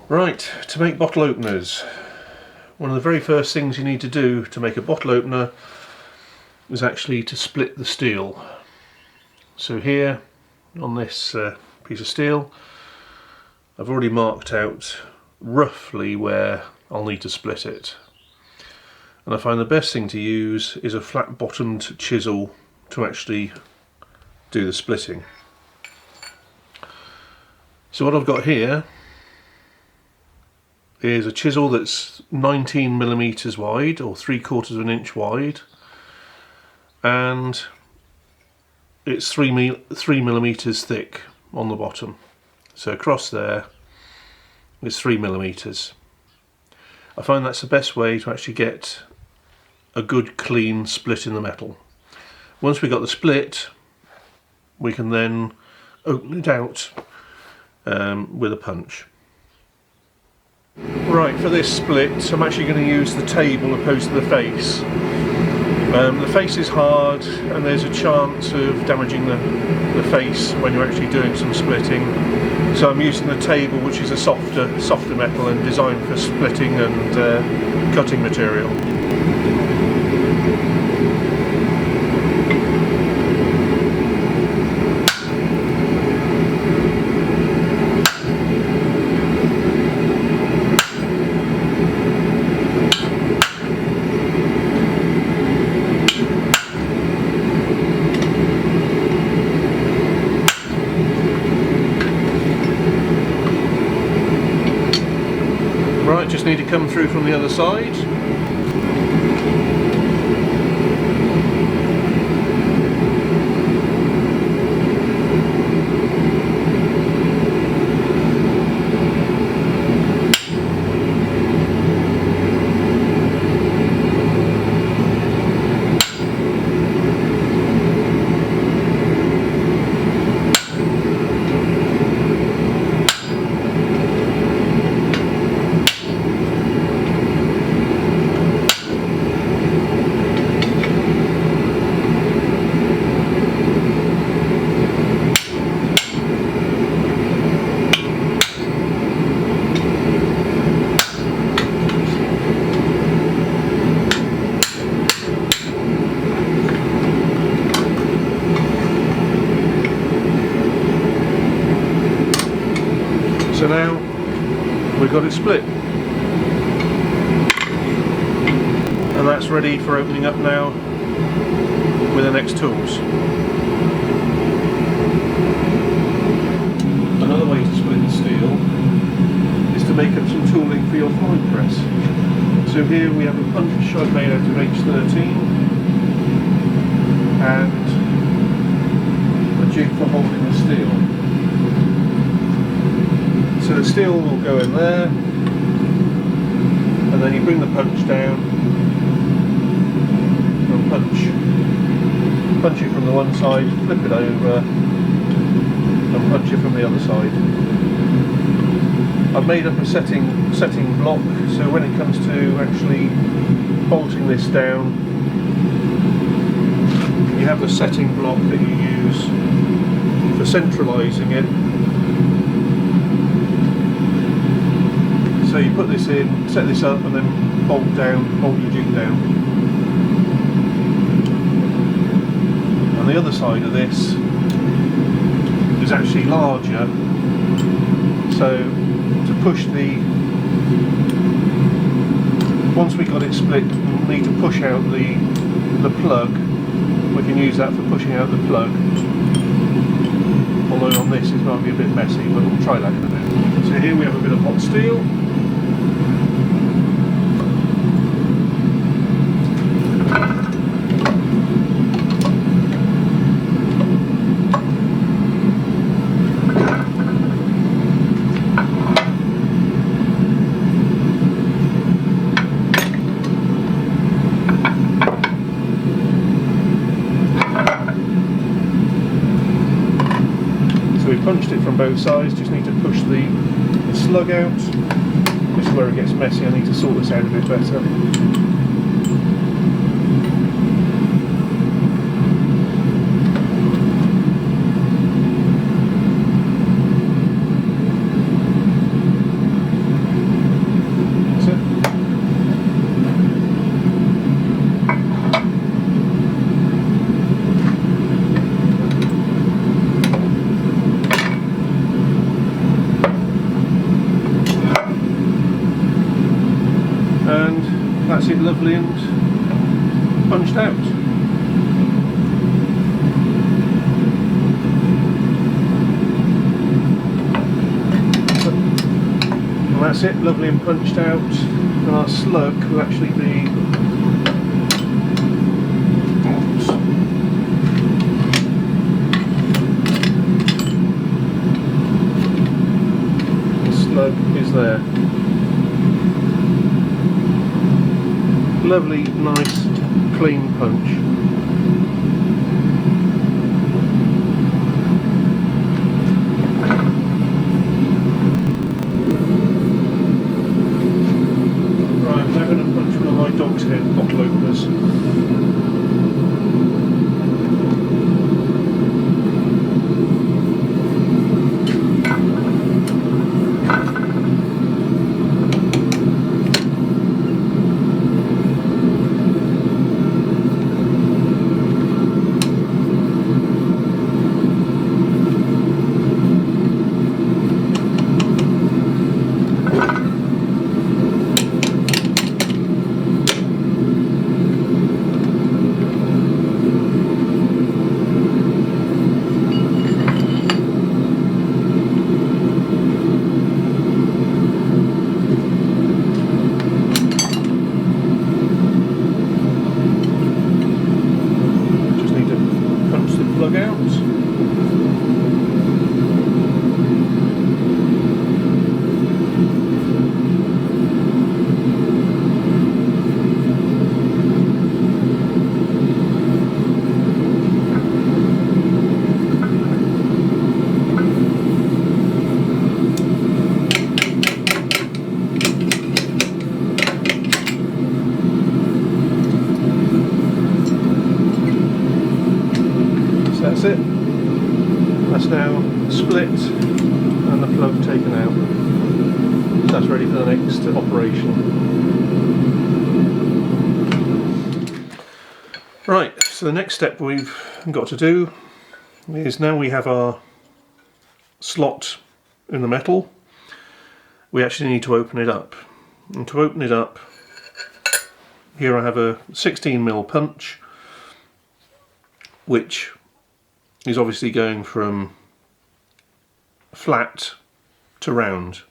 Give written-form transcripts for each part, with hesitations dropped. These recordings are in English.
Right, to make bottle openers, one of the very first things you need to do to make a bottle opener is actually to split the steel. So here on this piece of steel, I've already marked out roughly where I'll need to split it. And I find the best thing to use is a flat bottomed chisel to actually do the splitting. So what I've got here is a chisel that's 19mm wide, or 3/4 of an inch wide, and it's 3mm thick on the bottom. So across there is 3mm. I find that's the best way to actually get a good clean split in the metal. Once we've got the split, we can then open it out with a punch. Right, for this split I'm actually going to use the table opposed to the face. The face is hard and there's a chance of damaging the face when you're actually doing some splitting. So I'm using the table, which is a softer metal and designed for splitting and cutting material. Right, just need to come through from the other side. So now we've got it split, and that's ready for opening up now with the next tools. Another way to split the steel is to make up some tooling for your fly press. So here we have a punch I've made out of H13 and a jig for holding the steel. So the steel will go in there, and then you bring the punch down and punch it from the one side, flip it over and punch it from the other side. I've made up a setting block, so when it comes to actually bolting this down, you have the setting block that you use for centralising it. So you put this in, set this up, and then bolt your jig down. And the other side of this is actually larger, so to push once we got it split, we'll need to push out the plug. We can use that for pushing out the plug. Although on this it might be a bit messy, but we'll try that in a bit. So here we have a bit of hot steel. Punched it from both sides, just need to push the slug out. This is where it gets messy, I need to sort this out a bit better. lovely and punched out. And that's it, lovely and punched out. And our slug will actually be is there. Lovely, nice, clean punch. Right, I'm now going to punch one of my dog's head bottle openers. That's it. That's now split and the plug taken out. So that's ready for the next operation. Right, so the next step we've got to do is, now we have our slot in the metal, we actually need to open it up. And to open it up, here I have a 16mm punch, which is obviously going from flat to round,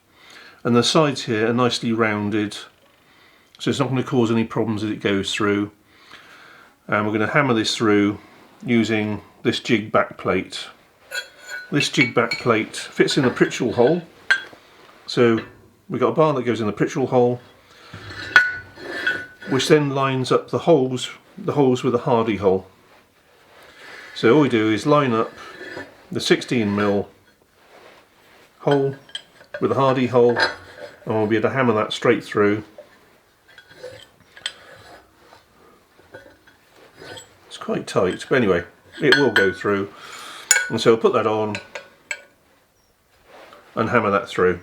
and the sides here are nicely rounded, so it's not going to cause any problems as it goes through. And we're going to hammer this through using this jig back plate. This jig back plate fits in the pritchel hole, so we've got a bar that goes in the pritchel hole, which then lines up the holes with a hardy hole. So all we do is line up the 16mm hole with a hardy hole, and we'll be able to hammer that straight through. It's quite tight, but anyway, it will go through. And so we'll put that on and hammer that through.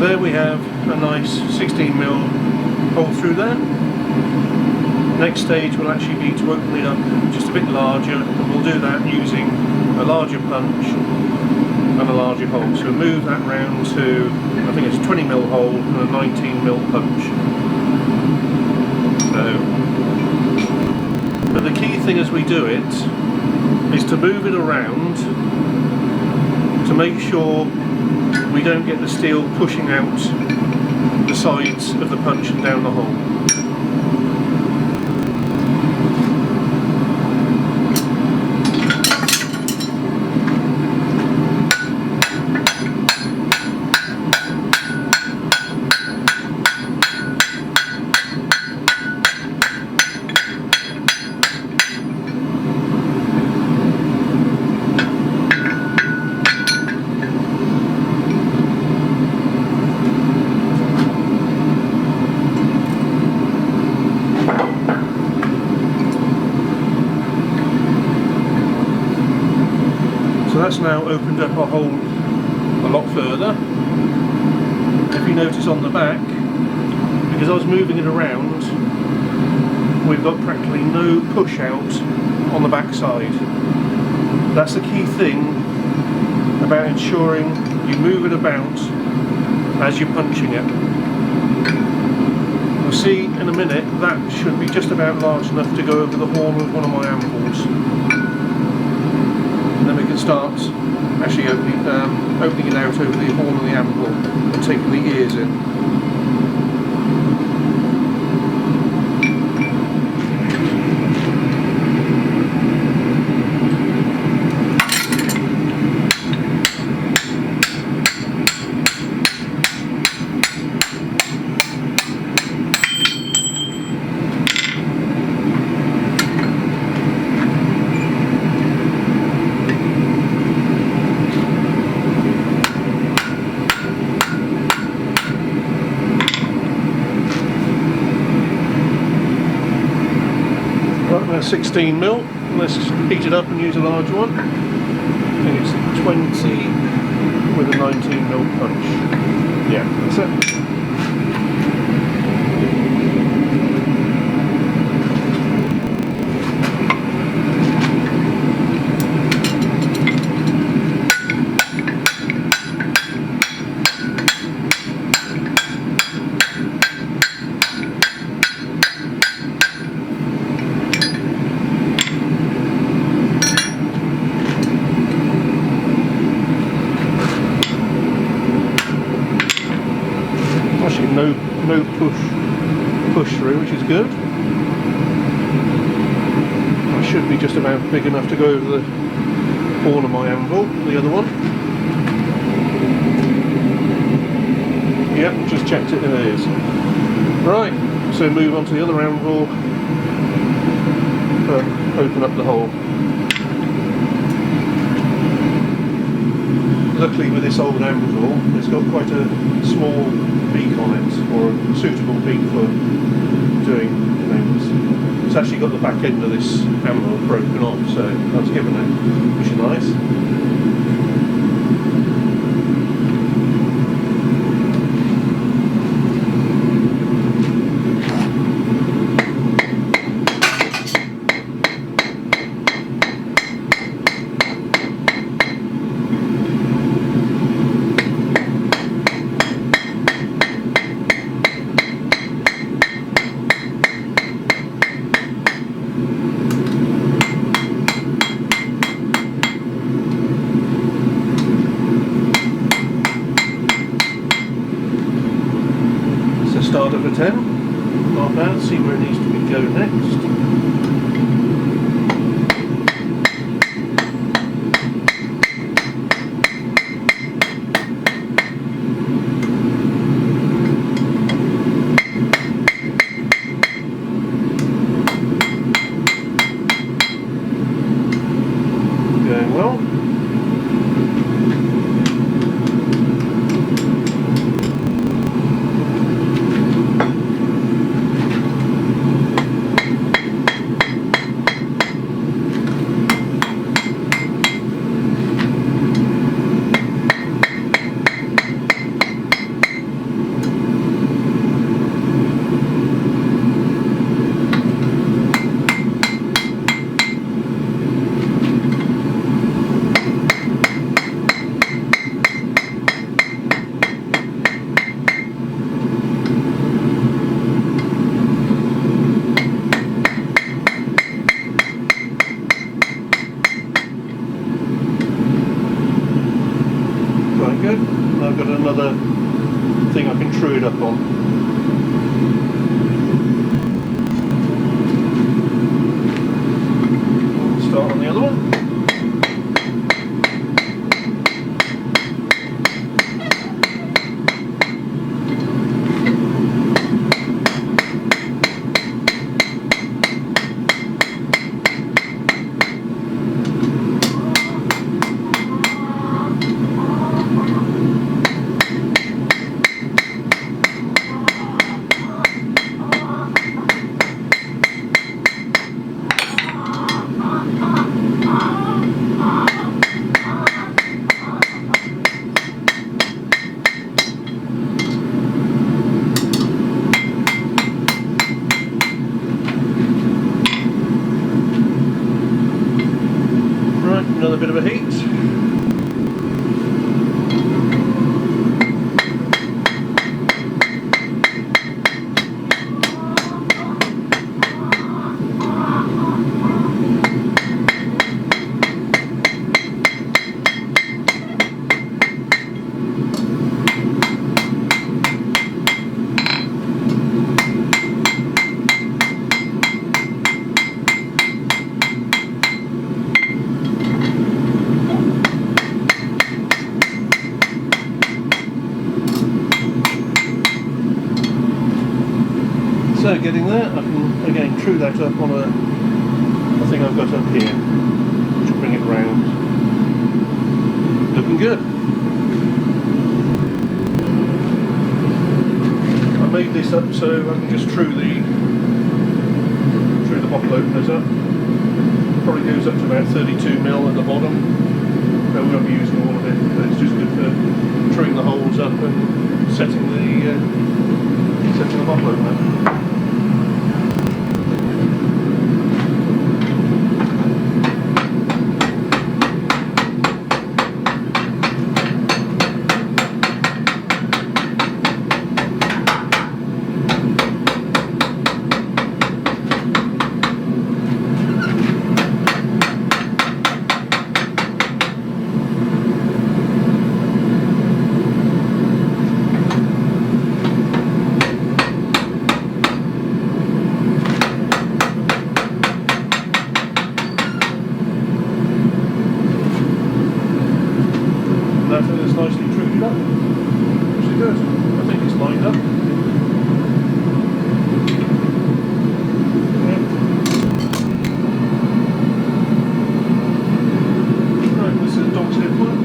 There we have a nice 16mm hole through there. Next stage will actually be to open it up just a bit larger, and we'll do that using a larger punch and a larger hole. So we'll move that round to, I think it's a 20mm hole and a 19mm punch. So, but the key thing as we do it is to move it around to make sure we don't get the steel pushing out the sides of the punch and down the hole. that's now opened up our hole a lot further. If you notice on the back, because I was moving it around, we've got practically no push out on the back side. That's the key thing about ensuring you move it about as you're punching it. You'll see in a minute that should be just about large enough to go over the horn of one of my anvils. And then we can start actually opening it out over the horn of the anvil and taking the ears in. Right, now 16mm. Let's heat it up and use a large one. I think it's 20 with a 19mm punch. Yeah, that's it. Actually no push through, which is good. That should be just about big enough to go over the horn of my anvil, the other one. Yep, just checked it, and it is. Right, so move on to the other anvil, open up the hole. Luckily with this old anvil, it's got quite a small beak on it, or a suitable beak for doing things. It's actually got the back end of this anvil broken off, so that's given it, which is nice. Start at a 10, mark out, see where it needs to go next. Going well. Good. And I've got another thing I can true it up on. Start on the other one. another bit of a heat. So getting there, I can again true that up on a thing I've got up here, which will bring it round. Looking good. I made this up so I can just true the bottle openers up. Probably goes up to about 32mm at the bottom. I won't be using all of it, but it's just good for truing the holes up and setting the bottle opener. It's nicely truded up, which is good. I think it's lined up. Yeah. Right, this is a dog's head one.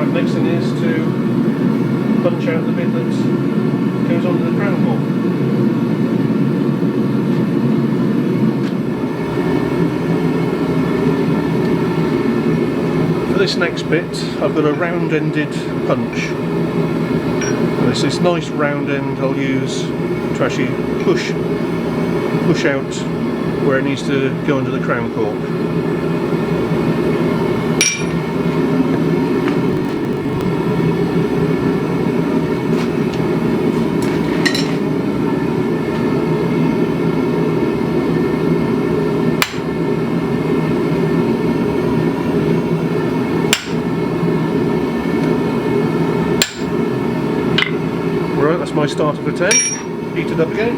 Next thing is to punch out the bit that goes onto the crown ball. For this next bit, I've got a round-ended punch. And it's this nice round end I'll use to actually push out where it needs to go under the crown cork. That's my starter for 10. Heat it up again.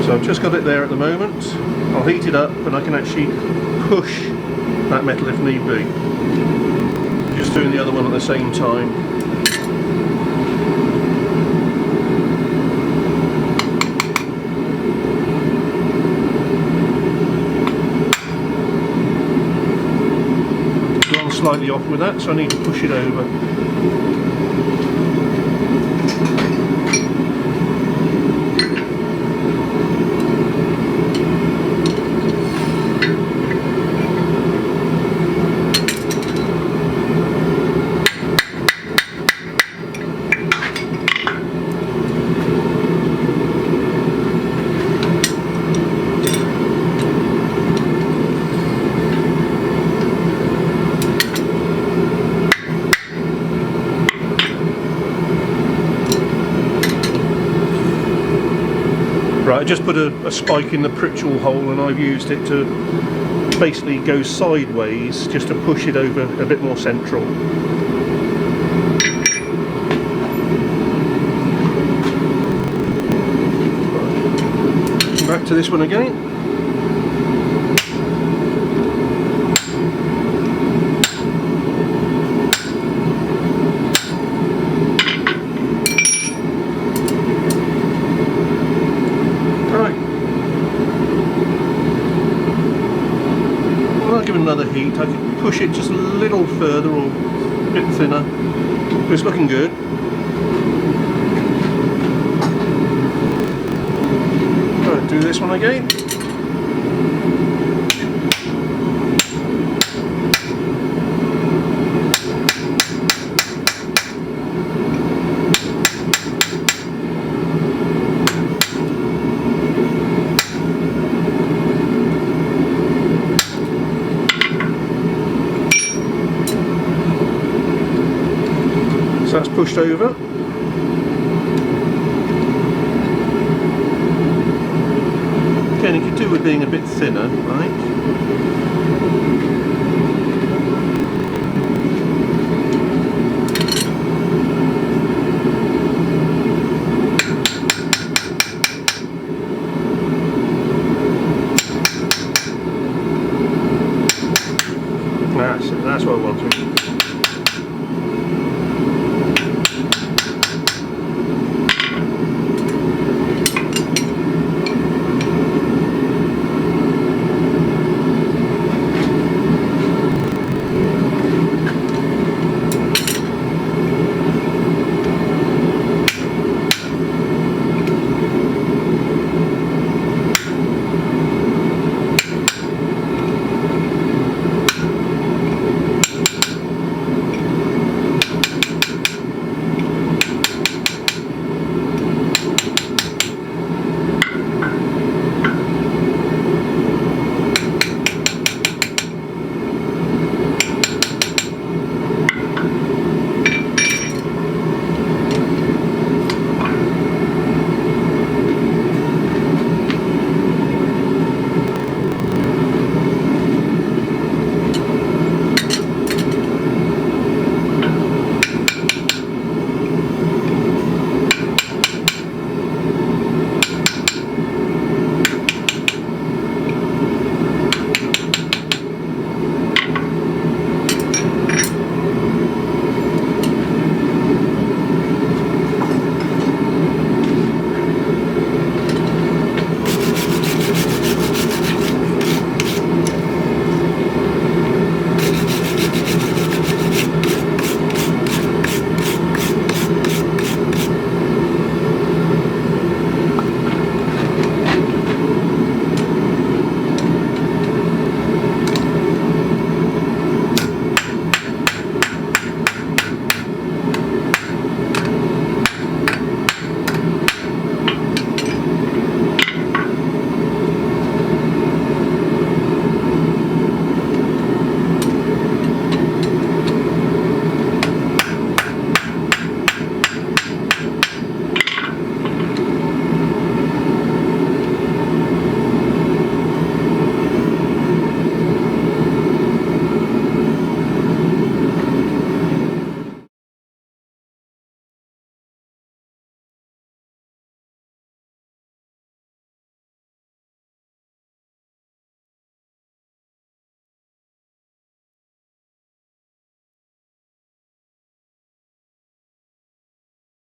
So I've just got it there at the moment. I'll heat it up and I can actually push that metal if need be. Just doing the other one at the same time. slightly off with that, so I need to push it over. Right, I just put a spike in the Pritchell hole and I've used it to basically go sideways just to push it over a bit more central. Back to this one again. Another heat, I can push it just a little further or a bit thinner, but it's looking good. Right, do this one again. That's pushed over. Again, you could do with being a bit thinner, right?